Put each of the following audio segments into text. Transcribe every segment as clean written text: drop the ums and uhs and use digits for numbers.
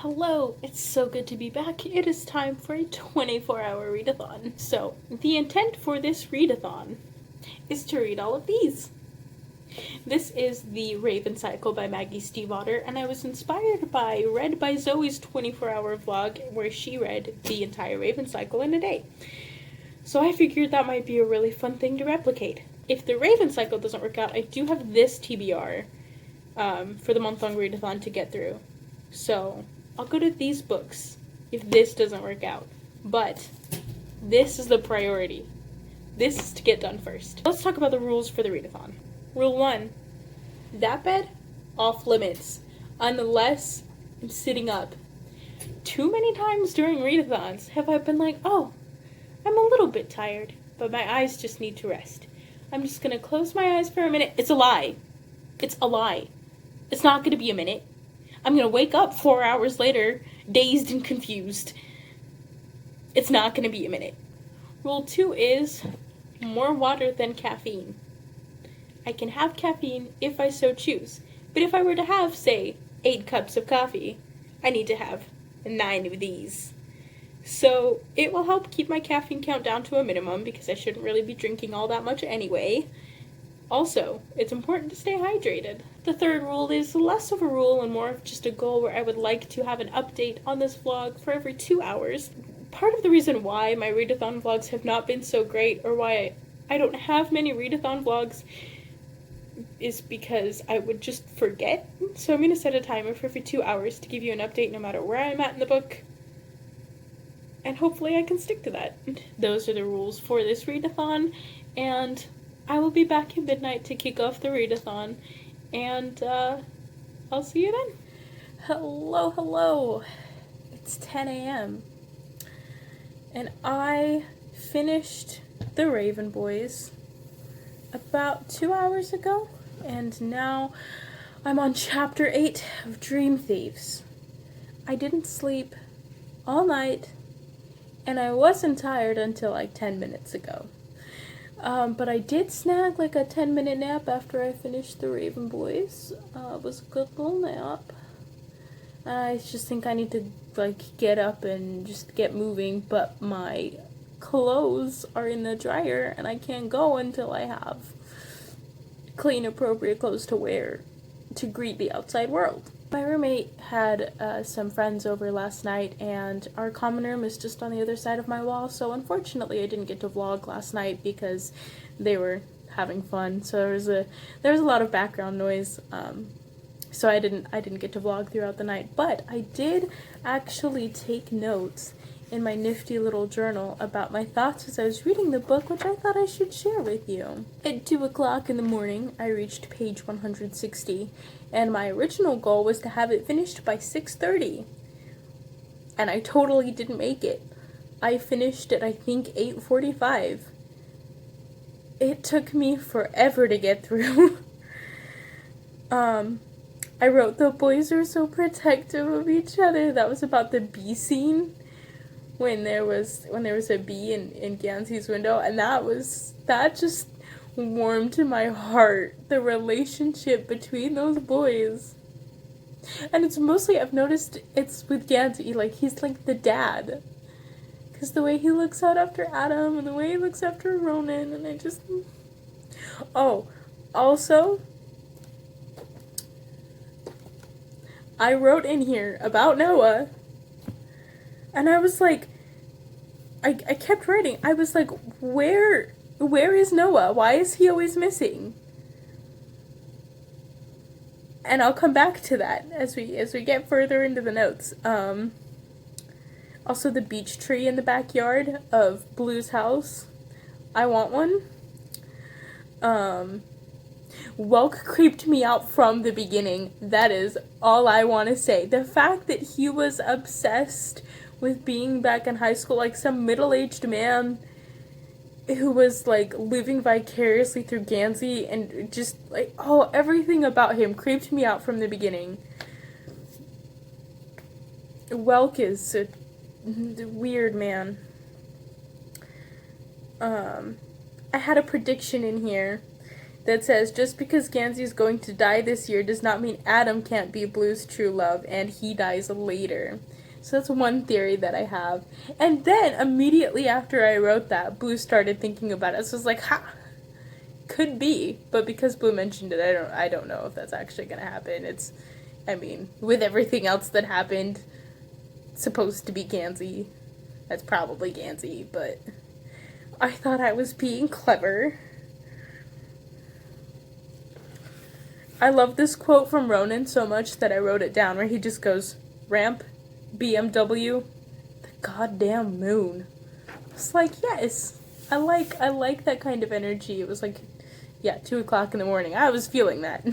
Hello, it's so good to be back. It is time for a 24-hour readathon. So, the intent for this readathon is to read all of these. This is the Raven Cycle by Maggie Stiefvater, and I was inspired by Read by Zoe's 24-hour vlog where she read the entire Raven Cycle in a day. So I figured that might be a really fun thing to replicate. If the Raven Cycle doesn't work out, I do have this TBR for the month-long readathon to get through. So I'll go to these books if this doesn't work out. But this is the priority. This is to get done first. Let's talk about the rules for the readathon. Rule 1. That bed, off limits. Unless I'm sitting up. Too many times during readathons have I been like, oh, I'm a little bit tired, but my eyes just need to rest. I'm just gonna close my eyes for a minute. It's a lie. It's a lie. It's not gonna be a minute. I'm gonna wake up 4 hours later, dazed and confused. It's not gonna be a minute. Rule 2 is more water than caffeine. I can have caffeine if I so choose, but if I were to have, say, 8 cups of coffee, I need to have 9 of these. So it will help keep my caffeine count down to a minimum because I shouldn't really be drinking all that much anyway. Also, it's important to stay hydrated. The third rule is less of a rule and more of just a goal where I would like to have an update on this vlog for every 2 hours. Part of the reason why my readathon vlogs have not been so great, or why I don't have many readathon vlogs, is because I would just forget. So I'm going to set a timer for every 2 hours to give you an update no matter where I'm at in the book. And hopefully I can stick to that. Those are the rules for this readathon, and I will be back at midnight to kick off the readathon, and I'll see you then. Hello. It's 10 a.m. and I finished The Raven Boys about 2 hours ago, and now I'm on chapter 8 of Dream Thieves. I didn't sleep all night, and I wasn't tired until like 10 minutes ago. But I did snag like a 10-minute nap after I finished The Raven Boys. It was a good little nap. I just think I need to like get up and just get moving, but my clothes are in the dryer and I can't go until I have clean, appropriate clothes to wear to greet the outside world. My roommate had some friends over last night, and our common room is just on the other side of my wall, so unfortunately I didn't get to vlog last night because they were having fun, so there was a lot of background noise, so I didn't get to vlog throughout the night, but I did actually take notes in my nifty little journal about my thoughts as I was reading the book, which I thought I should share with you. At 2 o'clock in the morning, I reached page 160, and my original goal was to have it finished by 6:30, and I totally didn't make it. I finished at, I think, 8:45. It took me forever to get through. I wrote the boys are so protective of each other. That was about the bee scene. When there was a bee in Gansey's window, and that just warmed my heart, the relationship between those boys. And it's mostly, I've noticed it's with Gansey, like he's like the dad, because the way he looks out after Adam and the way he looks after Ronan, and also I wrote in here about Noah. And I was like, I kept writing. I was like, where is Noah? Why is he always missing? And I'll come back to that as we get further into the notes. Also the beech tree in the backyard of Blue's house. I want one. Welk creeped me out from the beginning. That is all I want to say. The fact that he was obsessed with being back in high school, like some middle-aged man who was like living vicariously through Gansey, and just like, everything about him creeped me out from the beginning. Welk is a weird man. I had a prediction in here that says, just because Gansey's going to die this year does not mean Adam can't be Blue's true love, and he dies later. So that's one theory that I have. And then, immediately after I wrote that, Blue started thinking about it. So I was like, ha! Could be. But because Blue mentioned it, I don't know if that's actually gonna happen. With everything else that happened, it's supposed to be Gansey. That's probably Gansey, but I thought I was being clever. I love this quote from Ronan so much that I wrote it down, where he just goes, ramp, BMW, the goddamn moon. It's like, yes, I like that kind of energy. It was like, 2 o'clock in the morning. I was feeling that.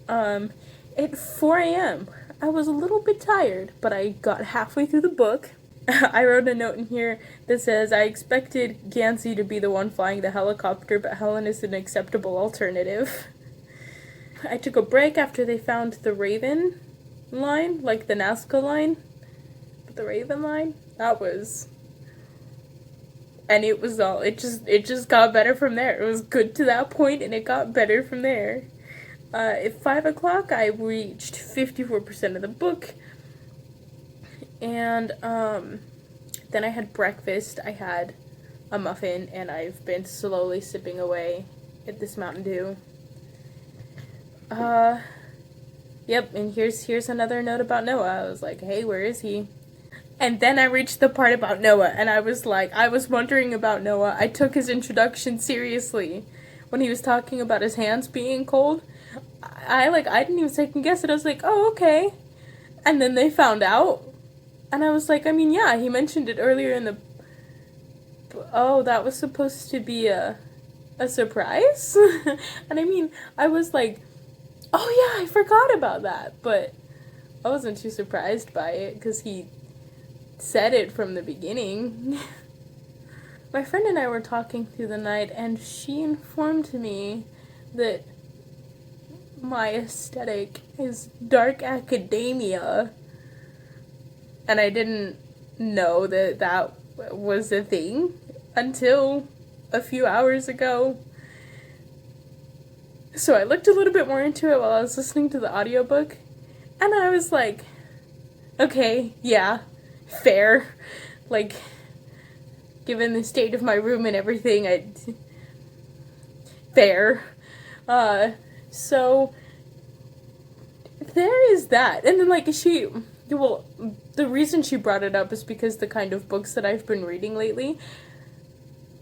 At 4 a.m., I was a little bit tired, but I got halfway through the book. I wrote a note in here that says, I expected Gansey to be the one flying the helicopter, but Helen is an acceptable alternative. I took a break after they found the Raven line, like the Nazca line, but the Raven line, and it just got better from there. It was good to that point, and it got better from there. At 5 o'clock, I reached 54% of the book, and then I had breakfast. I had a muffin, and I've been slowly sipping away at this Mountain Dew. Yep, and here's another note about Noah. I was like, hey, where is he? And then I reached the part about Noah, and I was wondering about Noah. I took his introduction seriously. When he was talking about his hands being cold, I didn't even second guess it. I was like, oh, okay. And then they found out, and I was like, yeah, he mentioned it earlier in the... Oh, that was supposed to be a surprise? And I was like, oh yeah, I forgot about that, but I wasn't too surprised by it, because he said it from the beginning. My friend and I were talking through the night, and she informed me that my aesthetic is dark academia, and I didn't know that was a thing until a few hours ago. So I looked a little bit more into it while I was listening to the audiobook, and I was like, okay, yeah, fair. Like, given the state of my room and everything, fair. So there is that. And then, the reason she brought it up is because the kind of books that I've been reading lately,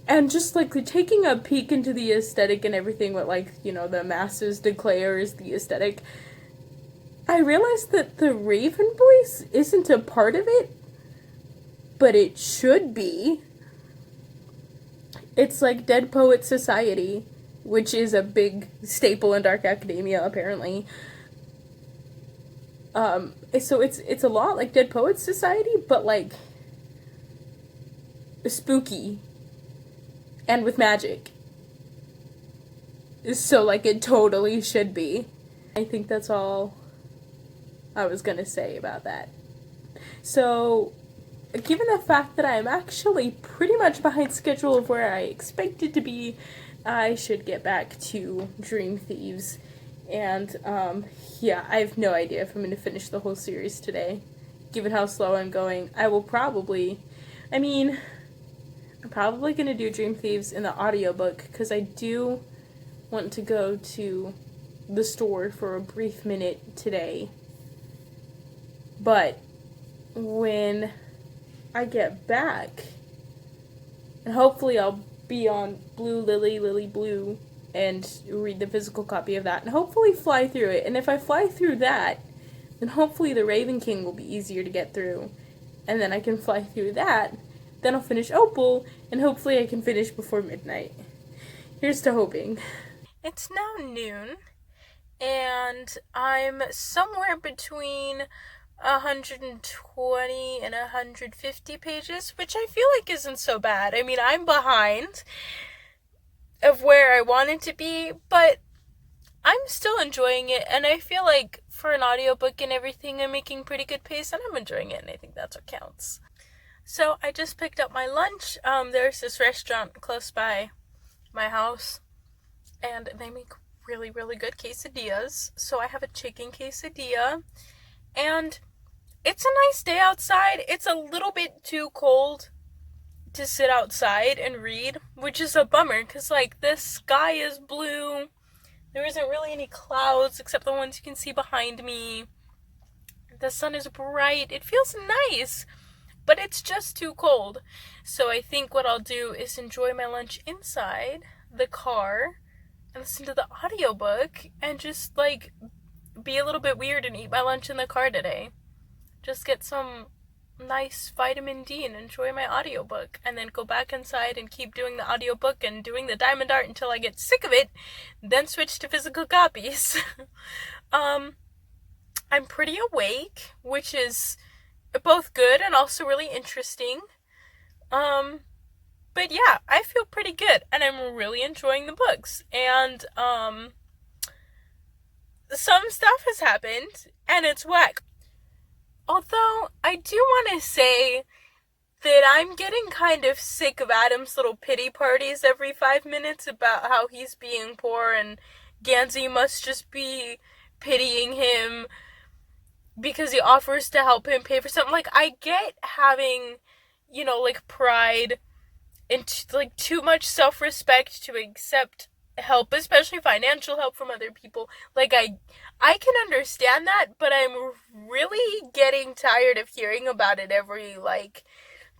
and just, taking a peek into the aesthetic and everything, what, the masses declare is the aesthetic, I realized that the Raven voice isn't a part of it, but it should be. It's like Dead Poet Society, which is a big staple in dark academia, apparently. So it's a lot like Dead Poets Society, but, spooky. And with magic. So, it totally should be. I think that's all I was gonna say about that. So, given the fact that I'm actually pretty much behind schedule of where I expected to be, I should get back to Dream Thieves. And, I have no idea if I'm going to finish the whole series today. Given how slow I'm going, I'm probably going to do Dream Thieves in the audiobook, because I do want to go to the store for a brief minute today. But when I get back, and hopefully I'll be on Blue Lily Blue and read the physical copy of that, and hopefully fly through it. And if I fly through that, then hopefully the Raven King will be easier to get through, and then I can fly through that. Then I'll finish Opal, and hopefully I can finish before midnight. Here's to hoping. It's now noon, and I'm somewhere between 120 and 150 pages, which I feel like isn't so bad. I'm behind of where I wanted to be, but I'm still enjoying it, and I feel like for an audiobook and everything, I'm making pretty good pace, and I'm enjoying it, and I think that's what counts. So I just picked up my lunch. There's this restaurant close by my house, and they make really, really good quesadillas. So I have a chicken quesadilla, and it's a nice day outside. It's a little bit too cold to sit outside and read, which is a bummer because, like, the sky is blue. There isn't really any clouds except the ones you can see behind me. The sun is bright. It feels nice, but it's just too cold. So I think what I'll do is enjoy my lunch inside the car and listen to the audiobook and just, like, be a little bit weird and eat my lunch in the car today. Just get some nice vitamin D and enjoy my audiobook, and then go back inside and keep doing the audiobook and doing the DeviantArt until I get sick of it, then switch to physical copies. I'm pretty awake, which is both good and also really interesting. But yeah, I feel pretty good, and I'm really enjoying the books, and some stuff has happened, and it's whack. Although, I do want to say that I'm getting kind of sick of Adam's little pity parties every 5 minutes about how he's being poor and Gansey must just be pitying him because he offers to help him pay for something. Like, I get having, you know, like, pride and, like, too much self-respect to accept help, especially financial help from other people. Like, I can understand that, but I'm really getting tired of hearing about it every, like,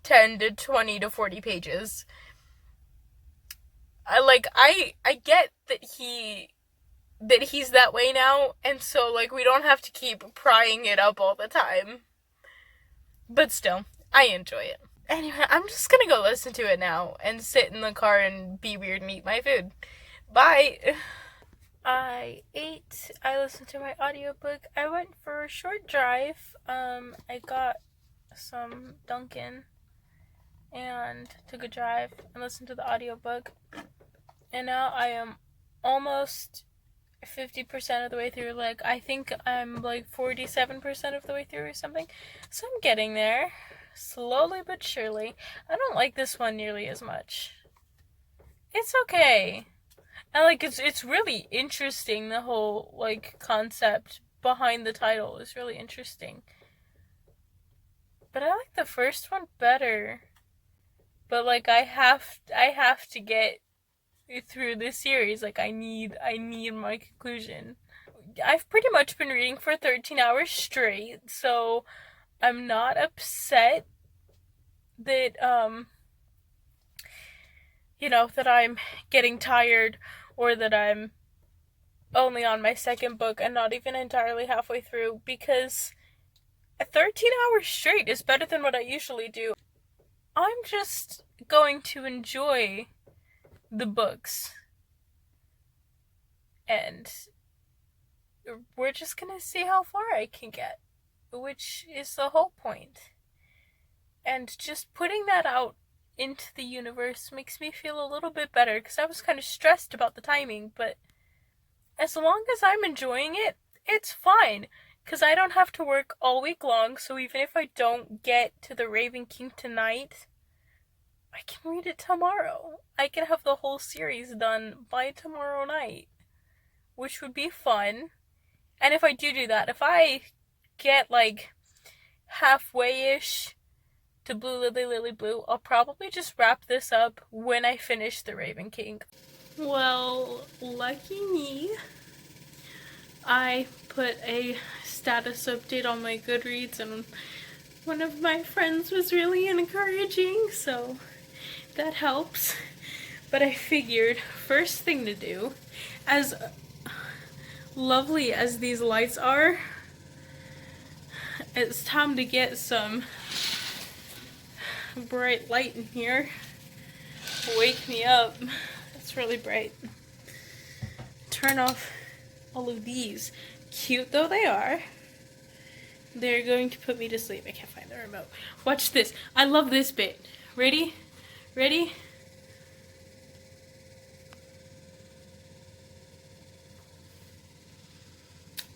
10 to 20 to 40 pages. I get that he's that way now, and so, like, we don't have to keep prying it up all the time. But still, I enjoy it. Anyway, I'm just gonna go listen to it now and sit in the car and be weird and eat my food. Bye! I ate, I listened to my audiobook, I went for a short drive, I got some Dunkin' and took a drive and listened to the audiobook, and now I am almost 50% of the way through. Like, I think I'm like 47% of the way through or something, so I'm getting there, slowly but surely. I don't like this one nearly as much. It's okay. And, like, it's really interesting, the whole, like, concept behind the title is really interesting. But I like the first one better. But, like, I have to get through this series. Like, I need my conclusion. I've pretty much been reading for 13 hours straight, so I'm not upset that, you know, that I'm getting tired, or that I'm only on my second book and not even entirely halfway through, because 13 hours straight is better than what I usually do. I'm just going to enjoy the books, and we're just gonna see how far I can get, which is the whole point. And just putting that out into the universe makes me feel a little bit better, because I was kind of stressed about the timing, but as long as I'm enjoying it, it's fine, because I don't have to work all week long, so even if I don't get to the Raven King tonight, I can read it tomorrow. I can have the whole series done by tomorrow night, which would be fun. And if I do that, if I get, like, halfway-ish to Blue Lily Lily Blue, I'll probably just wrap this up when I finish the Raven King. Well, lucky me. I put a status update on my Goodreads, and one of my friends was really encouraging, so that helps. But I figured, first thing to do, as lovely as these lights are, it's time to get some bright light in here. Wake me up. It's really bright. Turn off all of these. Cute though they are, they're going to put me to sleep. I can't find the remote. Watch this. I love this bit. Ready? Ready?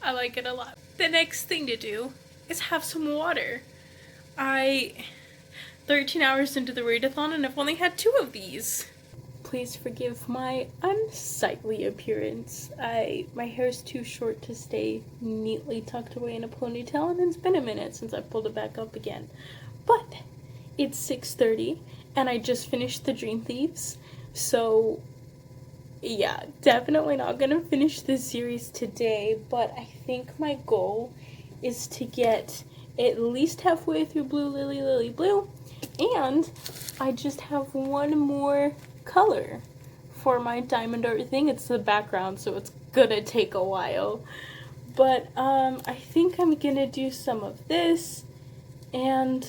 I like it a lot. The next thing to do is have some water. 13 hours into the readathon, and I've only had 2 of these. Please forgive my unsightly appearance. My hair's too short to stay neatly tucked away in a ponytail, and it's been a minute since I pulled it back up again. But it's 6:30, and I just finished the Dream Thieves, so yeah, definitely not gonna finish this series today, but I think my goal is to get at least halfway through Blue Lily Lily Blue, and I just have one more color for my diamond art thing. It's the background, so it's gonna take a while, but I think I'm gonna do some of this and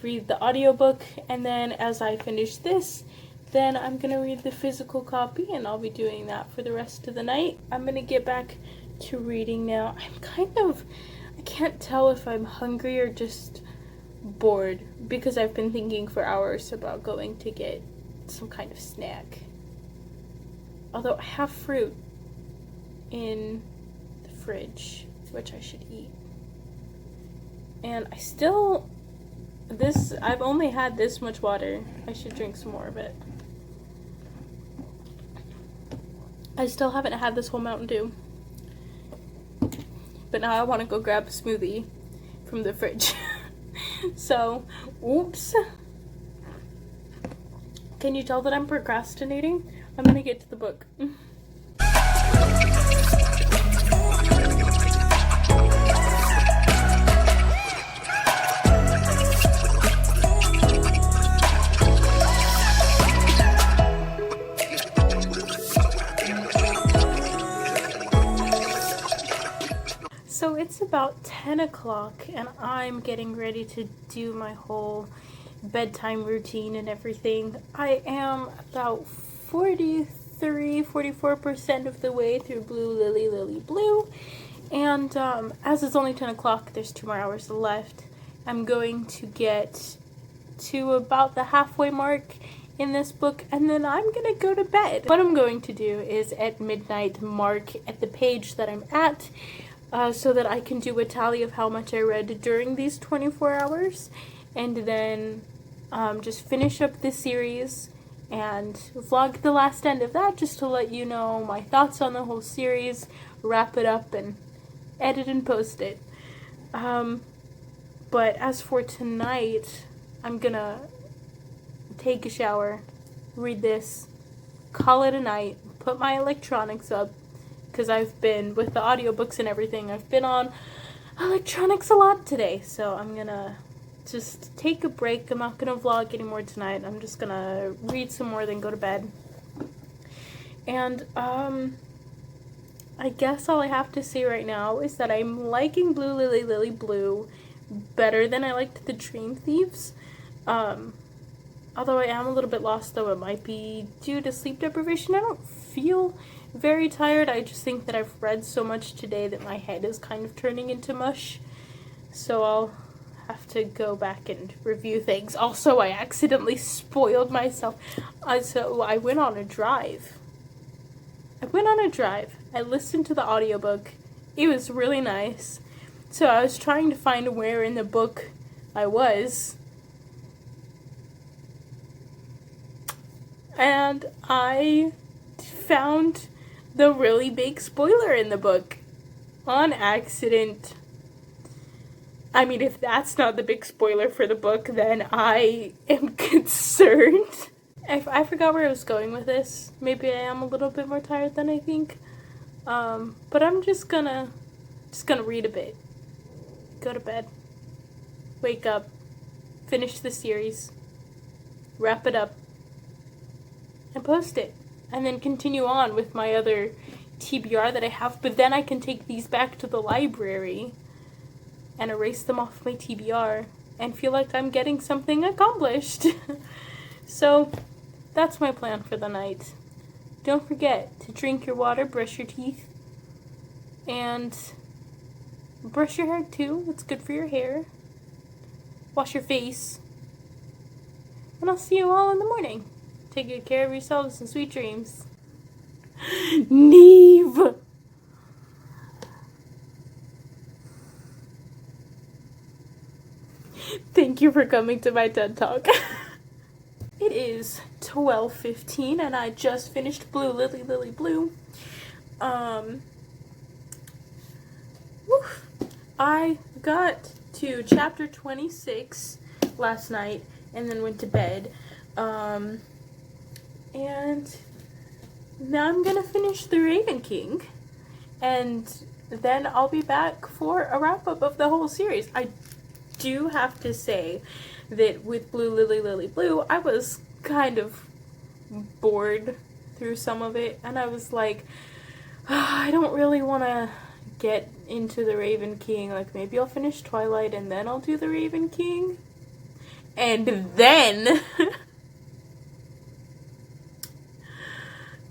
read the audiobook, and then as I finish this, then I'm gonna read the physical copy, and I'll be doing that for the rest of the night. I'm gonna get back to reading now. I can't tell if I'm hungry or just bored, because I've been thinking for hours about going to get some kind of snack. Although I have fruit in the fridge, which I should eat. And I've only had this much water. I should drink some more of it. I still haven't had this whole Mountain Dew. But now I want to go grab a smoothie from the fridge. So, oops. Can you tell that I'm procrastinating? I'm gonna get to the book. So it's about 10 o'clock, and I'm getting ready to do my whole bedtime routine and everything. I am about 44% of the way through Blue Lily Lily Blue, and as it's only 10 o'clock, there's 2 more hours left. I'm going to get to about the halfway mark in this book, and then I'm gonna go to bed. What I'm going to do is at midnight mark at the page that I'm at, so that I can do a tally of how much I read during these 24 hours, and then just finish up this series and vlog the last end of that, just to let you know my thoughts on the whole series, wrap it up, and edit and post it. But as for tonight, I'm gonna take a shower, read this, call it a night, put my electronics up, because I've been, with the audiobooks and everything, I've been on electronics a lot today, so I'm gonna just take a break. I'm not gonna vlog anymore tonight. I'm just gonna read some more, then go to bed. And, I guess all I have to say right now is that I'm liking Blue Lily Lily Blue better than I liked the Dream Thieves. Although I am a little bit lost, though it might be due to sleep deprivation. I don't feel very tired. I just think that I've read so much today that my head is kind of turning into mush. So I'll have to go back and review things. Also, I accidentally spoiled myself. So I went on a drive. I listened to the audiobook. It was really nice. So I was trying to find where in the book I was. And I found the really big spoiler in the book on accident. I mean, if that's not the big spoiler for the book, then I am concerned. I forgot where I was going with this. Maybe I am a little bit more tired than I think. But I'm just gonna read a bit. Go to bed. Wake up. Finish the series. Wrap it up. And post it. And then continue on with my other TBR that I have. But then I can take these back to the library and erase them off my TBR and feel like I'm getting something accomplished. So that's my plan for the night. Don't forget to drink your water, brush your teeth, and brush your hair too. It's good for your hair. Wash your face. And I'll see you all in the morning. Take good care of yourselves and sweet dreams. Neve! Thank you for coming to my TED Talk. It is 12:15 and I just finished Blue Lily Lily Blue. I got to chapter 26 last night and then went to bed. And now I'm gonna finish The Raven King, and then I'll be back for a wrap-up of the whole series. I do have to say that with Blue Lily Lily Blue, I was kind of bored through some of it, and I was like, I don't really want to get into The Raven King. Like, maybe I'll finish Twilight and then I'll do The Raven King. And then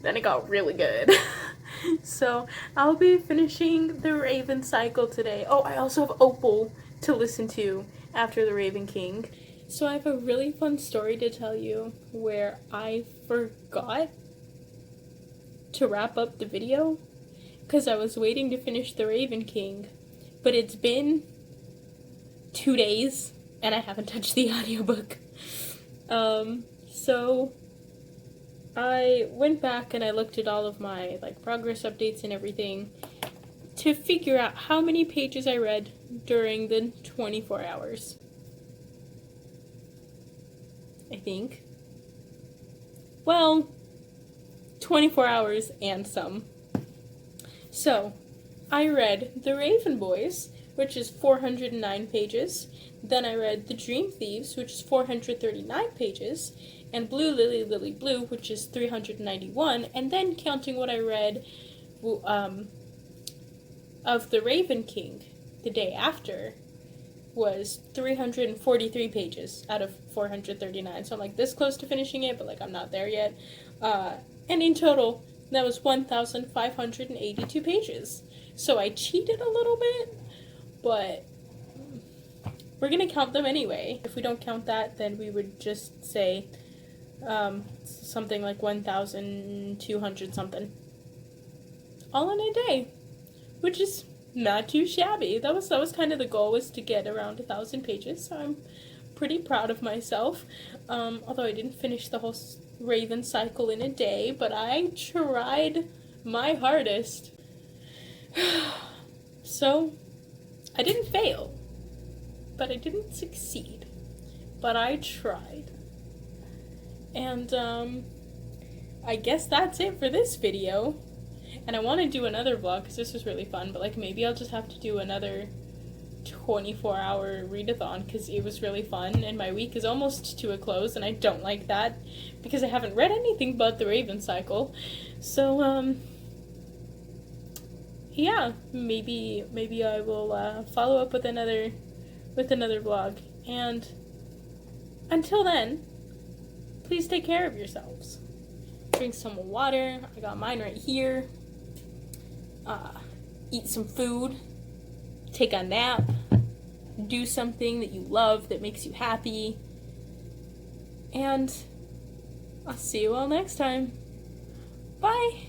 then it got really good. So I'll be finishing the Raven cycle today. Oh, I also have Opal to listen to after the Raven King. So I have a really fun story to tell you where I forgot to wrap up the video because I was waiting to finish the Raven King, but it's been 2 days and I haven't touched the audiobook. So I went back and I looked at all of my progress updates and everything to figure out how many pages I read during the 24 hours. I think. Well, 24 hours and some. So, I read The Raven Boys, which is 409 pages. Then I read The Dream Thieves, which is 439 pages. And Blue Lily Lily Blue, which is 391. And then counting what I read of The Raven King the day after was 343 pages out of 439. So I'm this close to finishing it, but I'm not there yet. And in total, that was 1,582 pages. So I cheated a little bit, but we're gonna count them anyway. If we don't count that, then we would just say something like 1,200 something. All in a day, which is not too shabby. That was kind of the goal, was to get around 1,000 pages, so I'm pretty proud of myself. Although I didn't finish the whole Raven cycle in a day, but I tried my hardest. So, I didn't fail, but I didn't succeed, but I tried. And, I guess that's it for this video. And I want to do another vlog, because this was really fun, but maybe I'll just have to do another 24-hour readathon, because it was really fun, and my week is almost to a close, and I don't like that, because I haven't read anything but the Raven cycle. So, yeah, maybe I will follow up with another vlog, and until then, please take care of yourselves. Drink some water. I got mine right here. Eat some food. Take a nap. Do something that you love, that makes you happy. And I'll see you all next time. Bye!